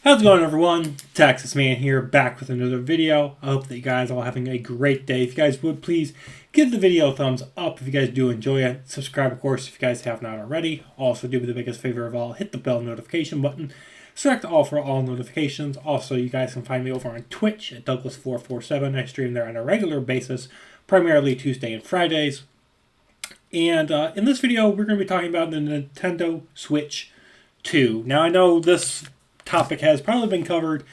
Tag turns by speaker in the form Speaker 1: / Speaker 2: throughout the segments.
Speaker 1: How's it going, everyone? Texas Man here, back with another video. I hope that you guys are all having a great day. If you guys would please give the video a thumbs up if you guys do enjoy it. Subscribe, of course, if you guys have not already. Also, do me the biggest favor of all, hit the bell notification button. Select all for all notifications. Also, you guys can find me over on Twitch at Douglas447. I stream there on a regular basis, primarily Tuesday and Fridays. And in this video, we're going to be talking about the Nintendo Switch 2. Now, I know this topic has probably been covered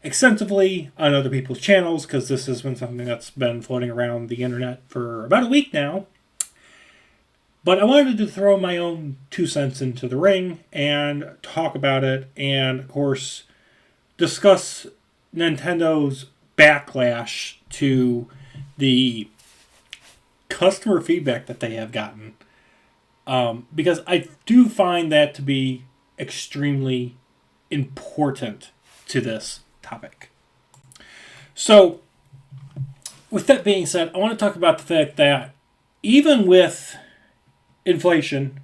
Speaker 1: extensively on other people's channels because this has been something that's been floating around the internet for about a week now. But I wanted to throw my own 2 cents into the ring and talk about it and, of course, discuss Nintendo's backlash to the customer feedback that they have gotten. Because I do find that to be extremely important to this topic. So, with that being said, I want to talk about the fact that even with inflation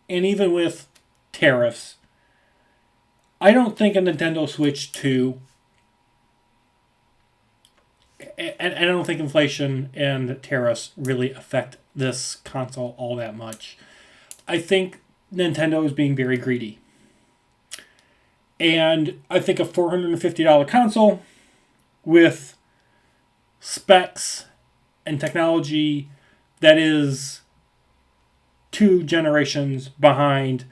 Speaker 1: and even with tariffs, I don't think a Nintendo Switch 2, and I don't think inflation and tariffs really affect this console all that much. I think Nintendo is being very greedy. And I think a $450 console with specs and technology that is 2 generations behind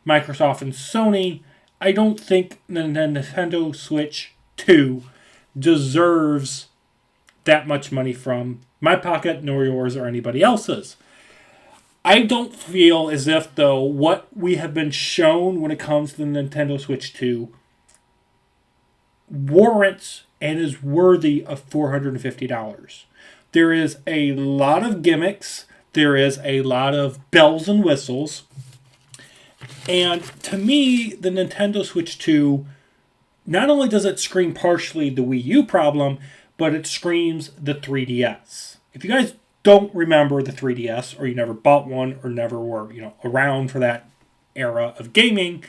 Speaker 1: Microsoft and Sony, I don't think the Nintendo Switch 2 deserves that much money from my pocket, nor yours or anybody else's. I don't feel as if, though, what we have been shown when it comes to the Nintendo Switch 2 warrants and is worthy of $450. There is a lot of gimmicks. There is a lot of bells and whistles. And to me, the Nintendo Switch 2, not only does it scream partially the Wii U problem, but it screams the 3DS. If you guys don't remember the 3DS, or you never bought one, or never were, around for that era of gaming,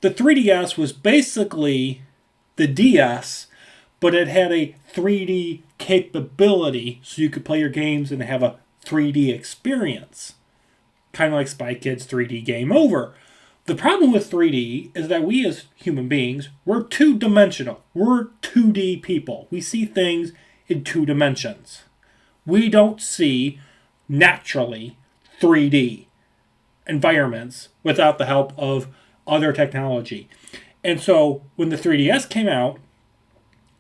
Speaker 1: the 3DS was basically the DS, but it had a 3D capability, so you could play your games and have a 3D experience. Kind of like Spy Kids 3D Game Over. The problem with 3D is that we as human beings, we're 2-dimensional. We're 2D people. We see things in 2 dimensions. We don't see naturally 3D environments without the help of other technology. And so when the 3DS came out,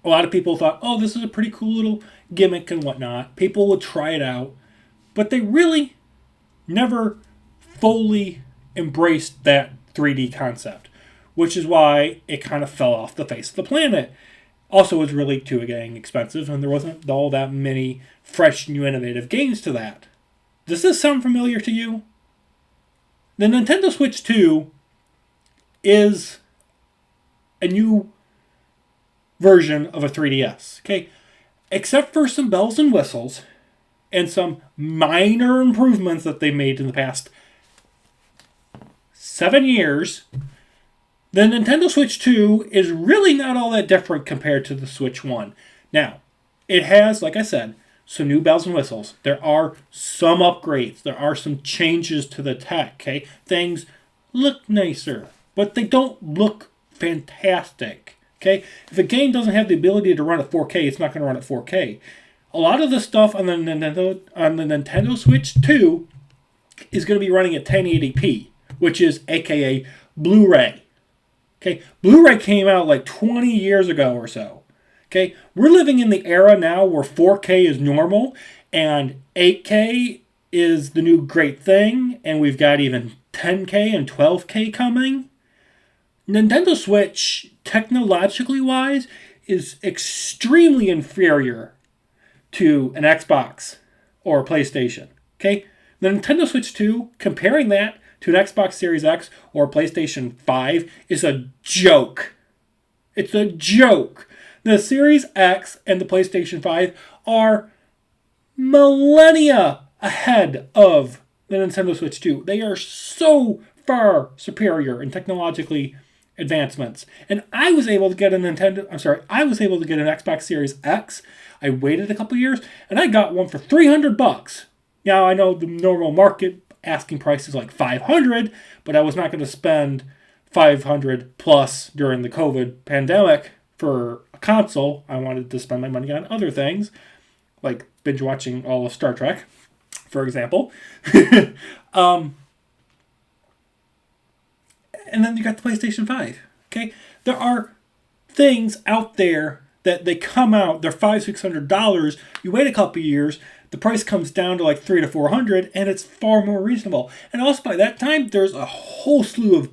Speaker 1: a lot of people thought, oh, this is a pretty cool little gimmick and whatnot. People would try it out, but they really never fully embraced that 3D concept, which is why it kind of fell off the face of the planet. Also, it was really too getting expensive, and there wasn't all that many fresh, new, innovative games to that. Does this sound familiar to you? The Nintendo Switch 2 is a new version of a 3DS, okay? Except for some bells and whistles and some minor improvements that they made in the past 7 years, the Nintendo Switch 2 is really not all that different compared to the Switch 1. Now, it has, like I said, some new bells and whistles. There are some upgrades. There are some changes to the tech, okay? Things look nicer, but they don't look fantastic, okay? If a game doesn't have the ability to run at 4K, it's not going to run at 4K. A lot of the stuff on the Nintendo Switch 2 is going to be running at 1080p, which is aka Blu-ray. Okay, Blu-ray came out like 20 years ago or so. Okay, we're living in the era now where 4K is normal and 8K is the new great thing, and we've got even 10K and 12K coming. Nintendo Switch, technologically wise, is extremely inferior to an Xbox or a PlayStation. Okay, the Nintendo Switch 2, comparing that to an Xbox Series X or a PlayStation 5 is a joke. It's a joke. The Series X and the PlayStation 5 are millennia ahead of the Nintendo Switch 2. They are so far superior in technologically advancements. And I was able to get I was able to get an Xbox Series X. I waited a couple years and I got one for $300. Now I know the normal market asking price is like $500, but I was not going to spend $500 plus during the COVID pandemic for a console. I wanted to spend my money on other things, like binge watching all of Star Trek, for example. And then you got the PlayStation 5. Okay? There are things out there that they come out, they're $500-$600. You wait a couple years, the price comes down to like $300 to $400, and it's far more reasonable. And also by that time, there's a whole slew of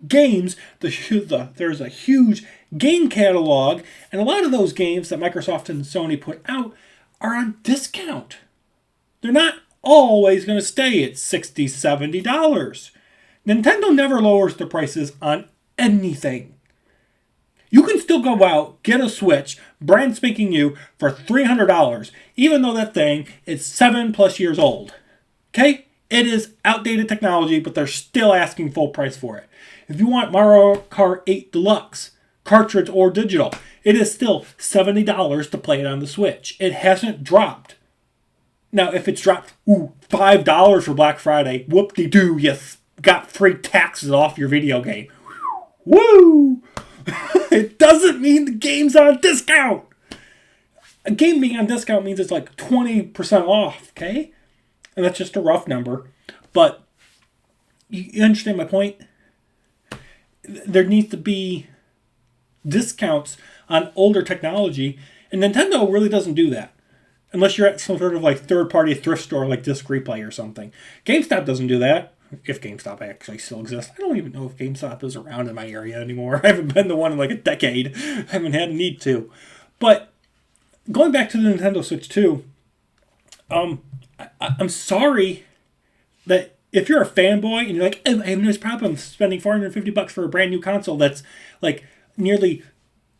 Speaker 1: games. There's a huge game catalog, and a lot of those games that Microsoft and Sony put out are on discount. They're not always going to stay at $60, $70. Nintendo never lowers their prices on anything. You can still go out, get a Switch, brand spanking new, for $300, even though that thing is 7+ years old. Okay? It is outdated technology, but they're still asking full price for it. If you want Mario Kart 8 Deluxe, cartridge or digital, it is still $70 to play it on the Switch. It hasn't dropped. Now, if it's dropped $5 for Black Friday, whoop-de-doo, you got free taxes off your video game. Woo! It doesn't mean the game's on discount. A game being on discount means it's like 20% off, okay? And that's just a rough number. But you understand my point? There needs to be discounts on older technology, and Nintendo really doesn't do that. Unless you're at some sort of like third-party thrift store like Disc Replay or something. GameStop doesn't do that. If GameStop actually still exists. I don't even know if GameStop is around in my area anymore. I haven't been to one in like a decade. I haven't had a need to. But going back to the Nintendo Switch 2, I'm sorry that if you're a fanboy and you're like, I have no problem spending $450 for a brand new console that's like nearly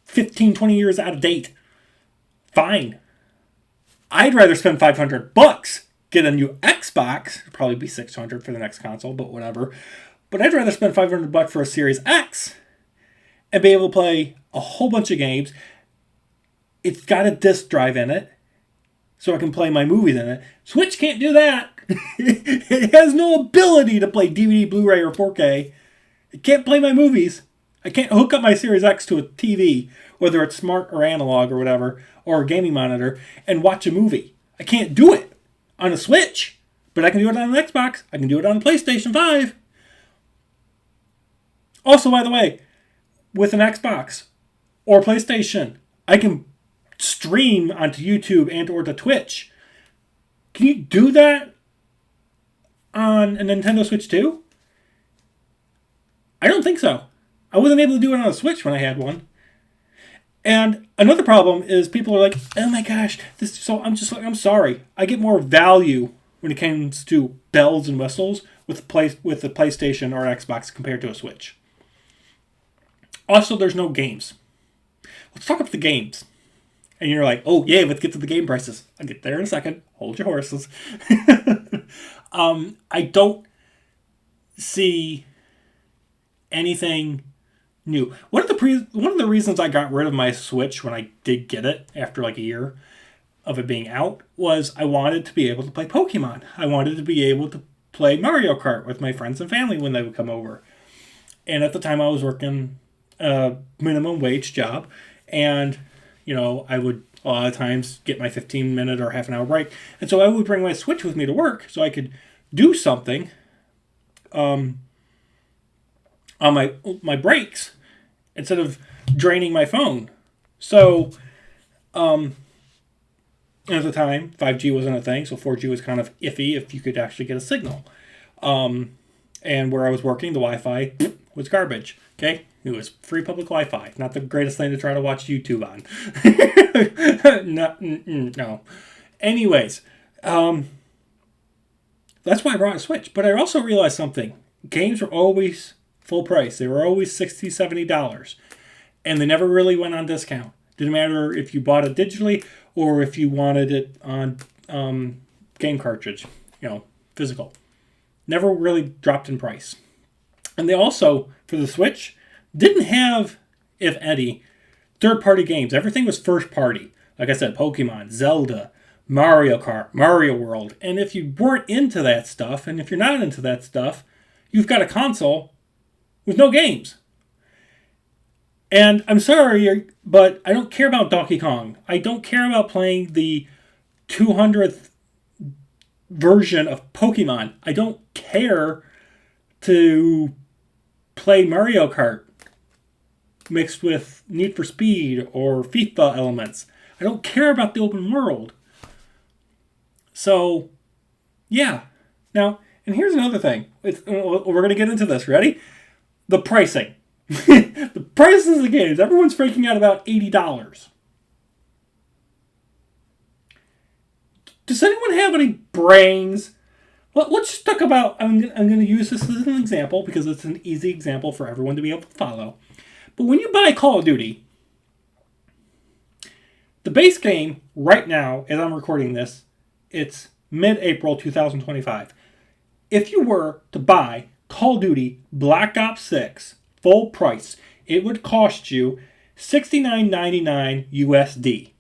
Speaker 1: 15, 20 years out of date. Fine. I'd rather spend $500, get a new Xbox. It'd probably be $600 for the next console, but whatever. But I'd rather spend $500 for a Series X and be able to play a whole bunch of games. It's got a disc drive in it, so I can play my movies in it. Switch can't do that. It has no ability to play DVD, Blu-ray, or 4K. It can't play my movies. I can't hook up my Series X to a TV, whether it's smart or analog or whatever, or a gaming monitor, and watch a movie. I can't do it on a Switch, but I can do it on an Xbox. I can do it on a PlayStation 5. Also, by the way, with an Xbox or PlayStation, I can stream onto YouTube and or to Twitch. Can you do that on a Nintendo Switch 2? I don't think so. I wasn't able to do it on a Switch when I had one. And another problem is people are like, oh my gosh, I'm sorry. I get more value when it comes to bells and whistles with the PlayStation or an Xbox compared to a Switch. Also, there's no games. Let's talk about the games. And you're like, oh yeah, let's get to the game prices. I'll get there in a second. Hold your horses. I don't see anything new. One of the reasons I got rid of my Switch when I did get it after like a year of it being out was I wanted to be able to play Pokemon. I wanted to be able to play Mario Kart with my friends and family when they would come over. And at the time I was working a minimum wage job, and I would a lot of times get my 15-minute or half an hour break. And so I would bring my Switch with me to work so I could do something on my breaks instead of draining my phone. So at the time, 5G wasn't a thing, so 4G was kind of iffy if you could actually get a signal. And where I was working, the Wi-Fi was garbage. Okay? It was free public Wi-Fi. Not the greatest thing to try to watch YouTube on. No. Anyways, that's why I brought a Switch. But I also realized something. Games were always full price. They were always $60, $70. And they never really went on discount. Didn't matter if you bought it digitally or if you wanted it on game cartridge, physical. Never really dropped in price. And they also, for the Switch, didn't have, if any, third-party games. Everything was first-party. Like I said, Pokemon, Zelda, Mario Kart, Mario World. And if you weren't into that stuff, and if you're not into that stuff, you've got a console with no games. And I'm sorry, but I don't care about Donkey Kong. I don't care about playing the 200th version of Pokemon. I don't care to play Mario Kart mixed with Need for Speed or FIFA elements. I don't care about the open world. So, yeah. Now, and here's another thing. We're going to get into this. Ready? The pricing. The prices of the games. Everyone's freaking out about $80. Does anyone have any brains? Well, let's just talk about, I'm going to use this as an example because it's an easy example for everyone to be able to follow. But when you buy Call of Duty, the base game right now, as I'm recording this, it's mid-April 2025. If you were to buy Call of Duty Black Ops 6 full price, it would cost you $69.99 USD.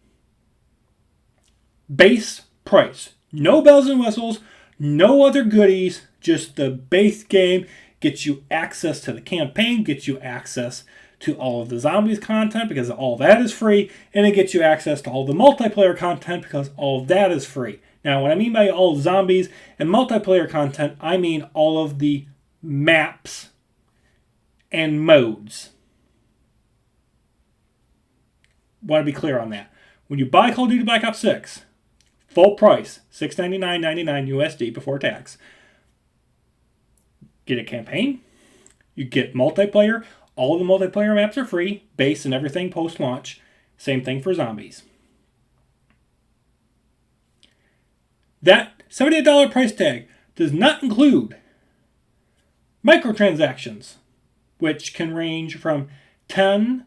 Speaker 1: Base price. No bells and whistles, no other goodies, just the base game. Gets you access to the campaign, gets you access to all of the zombies content because all that is free, and it gets you access to all the multiplayer content because all of that is free. Now, what I mean by all zombies and multiplayer content, I mean all of the maps and modes. Want to be clear on that. When you buy Call of Duty Black Ops 6, full price, $699.99 USD before tax, get a campaign, you get multiplayer. All of the multiplayer maps are free, base and everything post-launch. Same thing for zombies. That $78 price tag does not include microtransactions, which can range from $10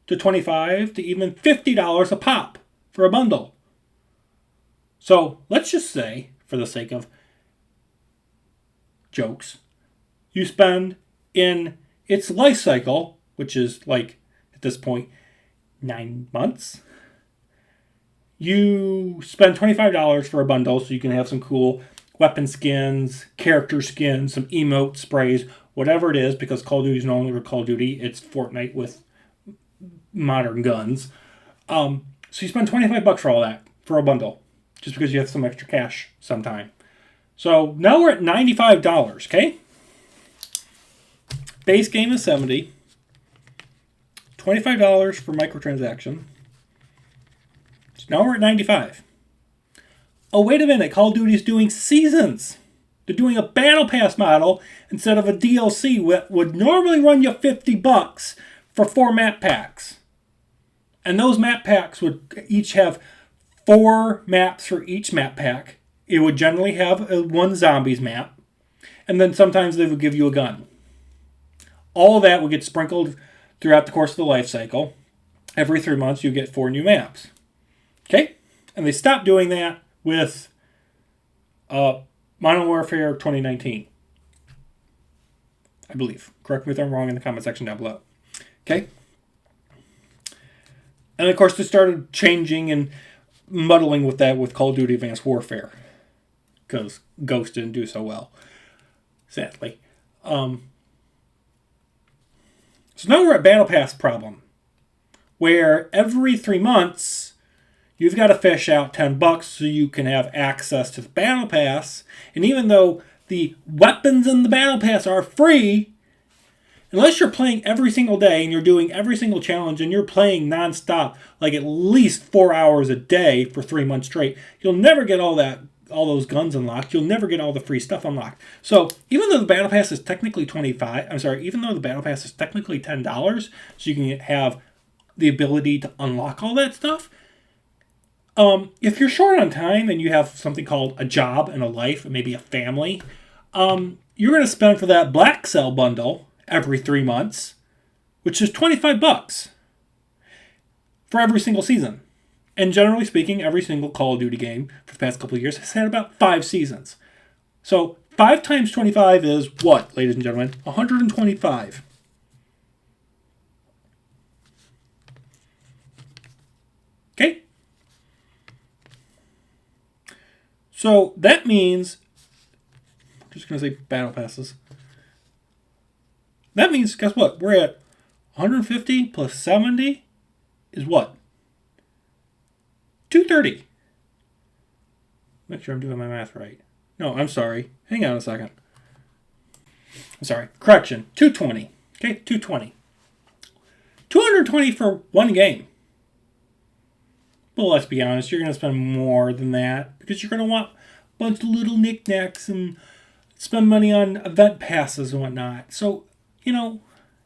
Speaker 1: to $25 to even $50 a pop for a bundle. So let's just say, for the sake of jokes, you spend in its life cycle, which is like, at this point, 9 months, you spend $25 for a bundle so you can have some cool weapon skins, character skins, some emote sprays, whatever it is, because Call of Duty is no longer Call of Duty, it's Fortnite with modern guns. So you spend $25 for all that, for a bundle, just because you have some extra cash sometime. So now we're at $95, okay? Base game is $70. $25 for microtransaction. So now we're at $95. Oh, wait a minute. Call of Duty is doing seasons. They're doing a Battle Pass model instead of a DLC that would normally run you $50 for 4 map packs. And those map packs would each have 4 maps for each map pack. It would generally have one zombies map. And then sometimes they would give you a gun. All of that would get sprinkled throughout the course of the life cycle. Every 3 months, you get 4 new maps. Okay? And they stopped doing that with Modern Warfare 2019. I believe. Correct me if I'm wrong in the comment section down below. Okay? And of course, they started changing and muddling with that with Call of Duty Advanced Warfare. Because Ghost didn't do so well. Sadly. So now we're at Battle Pass problem, where every 3 months you've got to fish out $10 so you can have access to the Battle Pass. And even though the weapons in the Battle Pass are free, unless you're playing every single day and you're doing every single challenge and you're playing nonstop, like at least 4 hours a day for 3 months straight, you'll never get all those guns unlocked. You'll never get all the free stuff unlocked. So even though the Battle Pass is technically even though the Battle Pass is technically $10, so you can have the ability to unlock all that stuff, if you're short on time and you have something called a job and a life, and maybe a family, you're going to spend for that Black Cell bundle every 3 months, which is $25 for every single season. And generally speaking, every single Call of Duty game for the past couple of years has had about 5 seasons. So 5 times 25 is what, ladies and gentlemen? 125. Okay? So that means, I'm just going to say battle passes. That means, guess what? We're at 150 plus 70 is what? 230. Make sure I'm doing my math right. No, I'm sorry. Hang on a second. I'm sorry. Correction. 220. Okay, 220. 220 for one game. But let's be honest, you're going to spend more than that because you're going to want a bunch of little knickknacks and spend money on event passes and whatnot. So,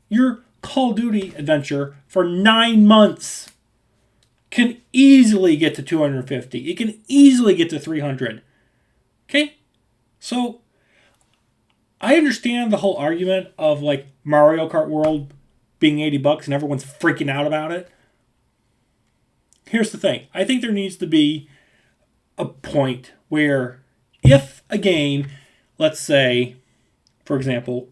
Speaker 1: your Call of Duty adventure for 9 months can easily get to 250. It can easily get to 300. Okay? So, I understand the whole argument of like Mario Kart World being $80 and everyone's freaking out about it. Here's the thing. I think there needs to be a point where if a game, let's say, for example,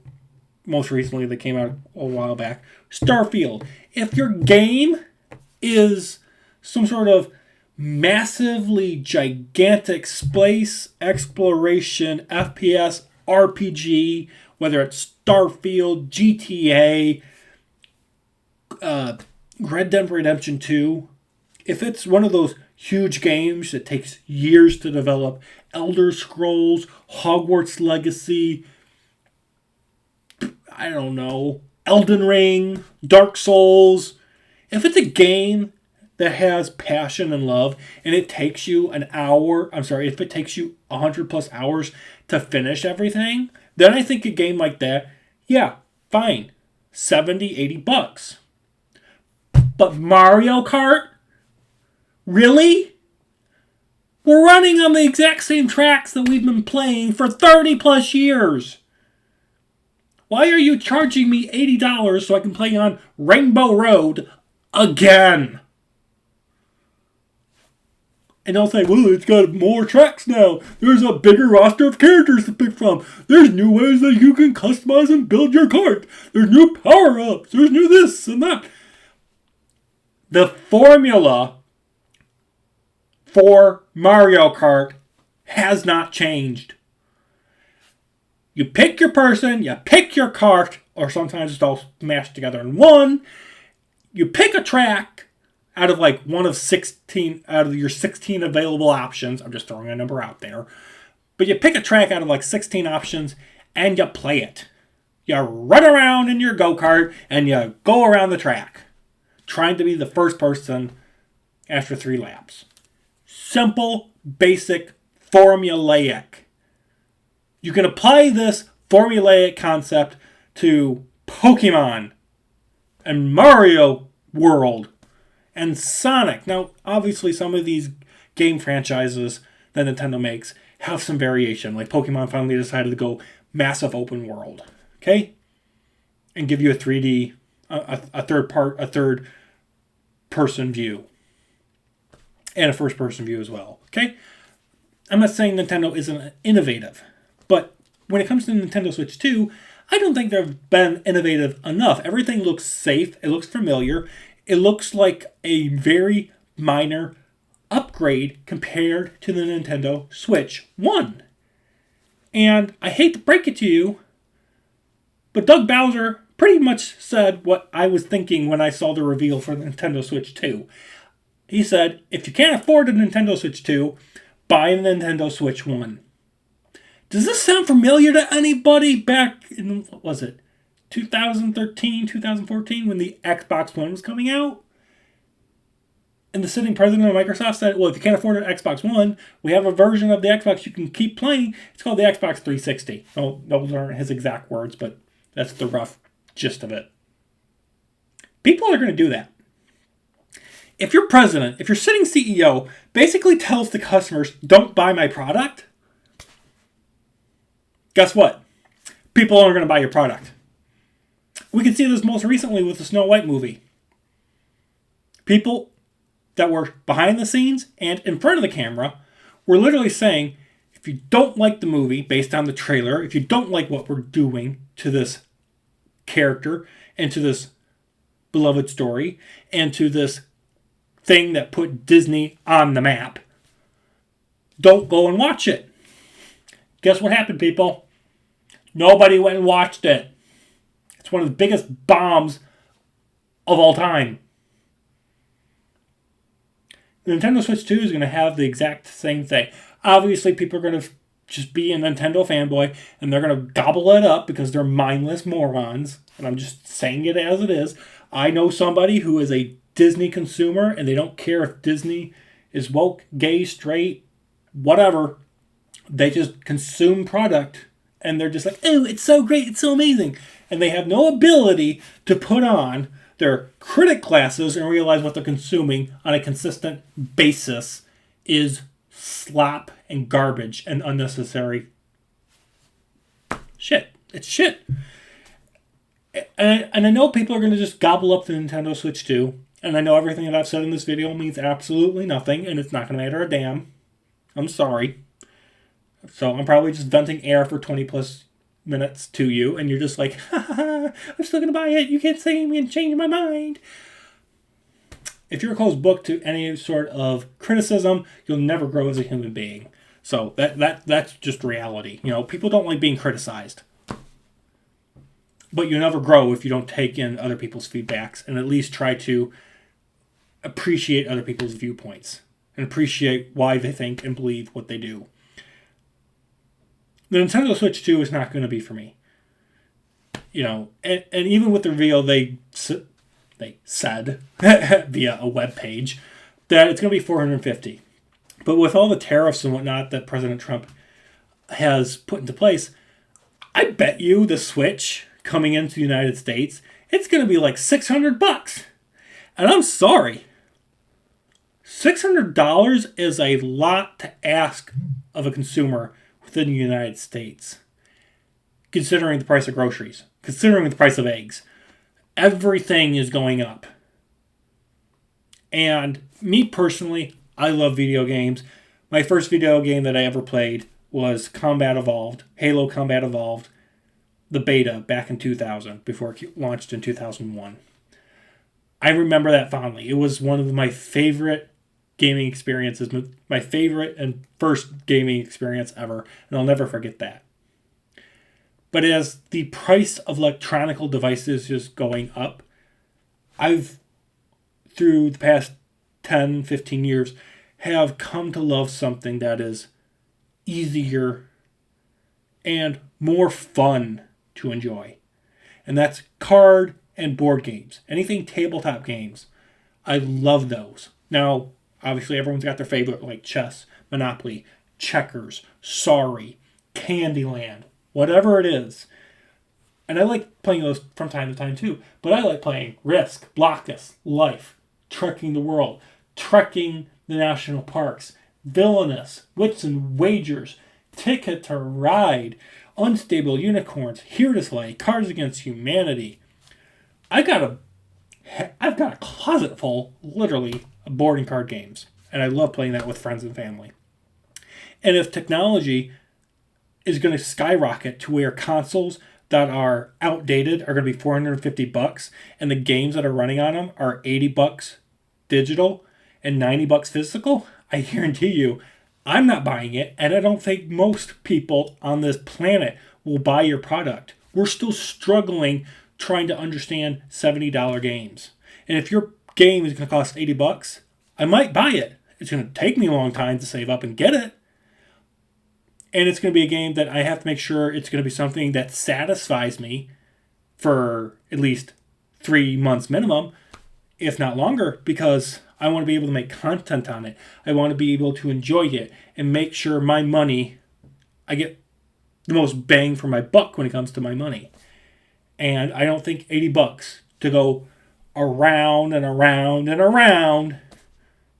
Speaker 1: most recently that came out a while back, Starfield. If your game is some sort of massively gigantic space exploration FPS RPG, whether it's Starfield, GTA, Red Dead Redemption 2, if it's one of those huge games that takes years to develop, Elder Scrolls, Hogwarts Legacy, I don't know, Elden Ring, Dark Souls, if it's a game that has passion and love and it takes you if it takes you 100 plus hours to finish everything, then I think a game like that, yeah, fine, $70, $80. But Mario Kart? Really? We're running on the exact same tracks that we've been playing for 30 plus years. Why are you charging me $80 so I can play on Rainbow Road again? And they'll say, well, it's got more tracks now. There's a bigger roster of characters to pick from. There's new ways that you can customize and build your kart. There's new power-ups. There's new this and that. The formula for Mario Kart has not changed. You pick your person, you pick your kart, or sometimes it's all mashed together in one. You pick a track out of like one of 16, out of your 16 available options. I'm just throwing a number out there. But you pick a track out of like 16 options and you play it. You run around in your go-kart and you go around the track, trying to be the first person after 3 laps. Simple, basic, formulaic. You can apply this formulaic concept to Pokemon and Mario World and Sonic. Now, obviously, some of these game franchises that Nintendo makes have some variation. Like Pokemon finally decided to go massive open world, okay, and give you a 3D, a third person view, and a first person view as well. Okay, I'm not saying Nintendo isn't innovative, but when it comes to Nintendo Switch 2, I don't think they've been innovative enough. Everything looks safe. It looks familiar. It looks like a very minor upgrade compared to the Nintendo Switch 1. And I hate to break it to you, but Doug Bowser pretty much said what I was thinking when I saw the reveal for the Nintendo Switch 2. He said, if you can't afford a Nintendo Switch 2, buy a Nintendo Switch 1. Does this sound familiar to anybody back in, what was it, 2013, 2014, when the Xbox One was coming out? And the sitting president of Microsoft said, well, if you can't afford an Xbox One, we have a version of the Xbox you can keep playing. It's called the Xbox 360. Well, those aren't his exact words, but that's the rough gist of it. People are going to do that. If your president, if your sitting CEO basically tells the customers, don't buy my product, guess what? People aren't going to buy your product. We can see this most recently with the Snow White movie. People that were behind the scenes and in front of the camera were literally saying, If you don't like the movie based on the trailer, if you don't like what we're doing to this character and to this beloved story and to this thing that put Disney on the map, don't go and watch it. Guess what happened, people? Nobody went and watched it. It's one of the biggest bombs of all time. The Nintendo Switch 2 is going to have the exact same thing. Obviously, people are going to just be a Nintendo fanboy, and they're going to gobble it up because they're mindless morons. And I'm just saying it as it is. I know somebody who is a Disney consumer, and they don't care if Disney is woke, gay, straight, whatever. They just consume product, and they're just like, oh, it's so great, it's so amazing. And they have no ability to put on their critic glasses and realize what they're consuming on a consistent basis is slop and garbage and unnecessary shit. It's shit. And I know people are going to just gobble up the Nintendo Switch 2. And I know everything that I've said in this video means absolutely nothing. And it's not going to matter a damn. I'm sorry. So I'm probably just venting air for 20 plus minutes to you. And you're just like, ha ha ha, I'm still going to buy it. You can't say me and change my mind. If you're a closed book to any sort of criticism, you'll never grow as a human being. So that's just reality. You know, people don't like being criticized. But you never grow if you don't take in other people's feedbacks and at least try to appreciate other people's viewpoints and appreciate why they think and believe what they do. The Nintendo Switch 2 is not going to be for me. You know, and even with the reveal, they said via a web page that it's going to be $450. But with all the tariffs and whatnot that President Trump has put into place, I bet you the Switch coming into the United States, it's going to be like $600. And I'm sorry. $600 is a lot to ask of a consumer within the United States. Considering the price of groceries. Considering the price of eggs. Everything is going up. And me personally, I love video games. My first video game that I ever played was Combat Evolved. Halo Combat Evolved. The beta back in 2000 before it launched in 2001. I remember that fondly. It was one of my favorite gaming experiences, my favorite and first gaming experience ever, and I'll never forget that. But as the price of electronic devices is going up, I've, through the past 10, 15 years, have come to love something that is easier and more fun to enjoy. And that's card and board games. Anything tabletop games. I love those. Now, obviously everyone's got their favorite, like chess, Monopoly, checkers, Sorry, Candyland, whatever it is. And I like playing those from time to time too. But I like playing Risk, Blockus, Life, Trekking the World, Trekking the National Parks, Villainous, Wits and Wagers, Ticket to Ride, Unstable Unicorns, Here to Slay, Cards Against Humanity. I've got a closet full, literally, of boarding card games. And I love playing that with friends and family. And if technology is going to skyrocket to where consoles that are outdated are going to be $450 and the games that are running on them are $80 digital and $90 physical, I guarantee you, I'm not buying it, and I don't think most people on this planet will buy your product. We're still struggling trying to understand $70 games. And if your game is going to cost $80, I might buy it. It's going to take me a long time to save up and get it. And it's going to be a game that I have to make sure it's going to be something that satisfies me for at least 3 months minimum, if not longer, because I want to be able to make content on it. I want to be able to enjoy it and make sure my money, I get the most bang for my buck when it comes to my money. And I don't think $80 to go around and around and around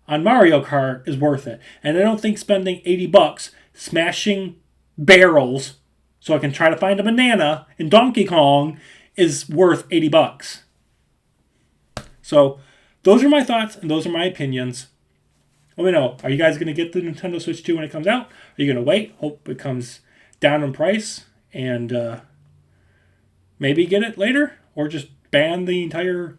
Speaker 1: on Mario Kart is worth it. And I don't think spending $80 smashing barrels so I can try to find a banana in Donkey Kong is worth $80. So those are my thoughts and those are my opinions. Let me know. Are you guys going to get the Nintendo Switch 2 when it comes out? Are you going to wait? Hope it comes down in price and maybe get it later? Or just ban the entire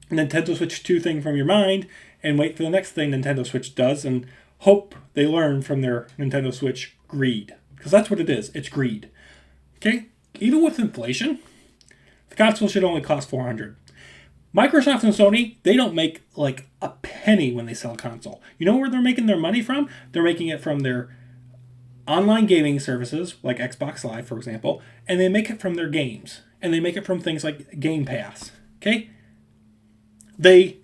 Speaker 1: Nintendo Switch 2 thing from your mind and wait for the next thing Nintendo Switch does and hope they learn from their Nintendo Switch greed. Because that's what it is. It's greed. Okay? Even with inflation, the console should only cost $400. Microsoft and Sony, they don't make like a penny when they sell a console. You know where they're making their money from? They're making it from their online gaming services, like Xbox Live, for example, and they make it from their games. And they make it from things like Game Pass. Okay? They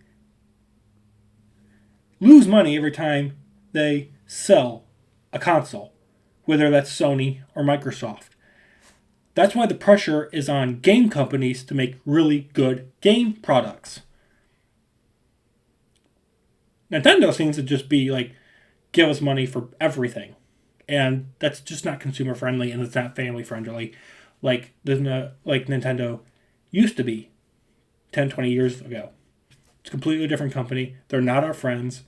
Speaker 1: lose money every time they sell a console, whether that's Sony or Microsoft. That's why the pressure is on game companies to make really good game products. Nintendo seems to just be like, give us money for everything. And that's just not consumer friendly and it's not family friendly like Nintendo used to be 10, 20 years ago. It's a completely different company. They're not our friends.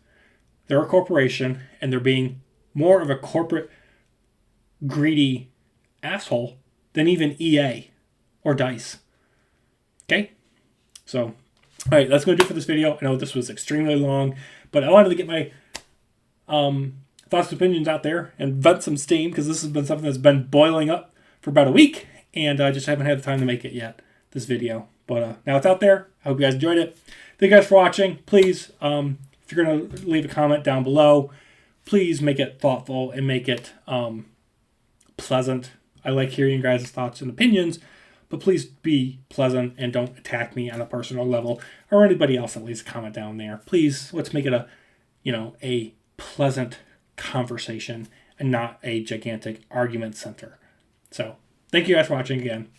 Speaker 1: They're a corporation and they're being more of a corporate greedy asshole than even EA or DICE. Okay? So, all right, that's going to do it for this video. I know this was extremely long, but I wanted to get my thoughts and opinions out there and vent some steam because this has been something that's been boiling up for about a week, and I just haven't had the time to make it yet, this video. But now it's out there. I hope you guys enjoyed it. Thank you guys for watching. Please, if you're going to leave a comment down below, please make it thoughtful and make it pleasant. I like hearing you guys' thoughts and opinions, but please be pleasant and don't attack me on a personal level or anybody else that leaves a comment down there. Please, let's make it a pleasant conversation and not a gigantic argument center. So, thank you guys for watching again.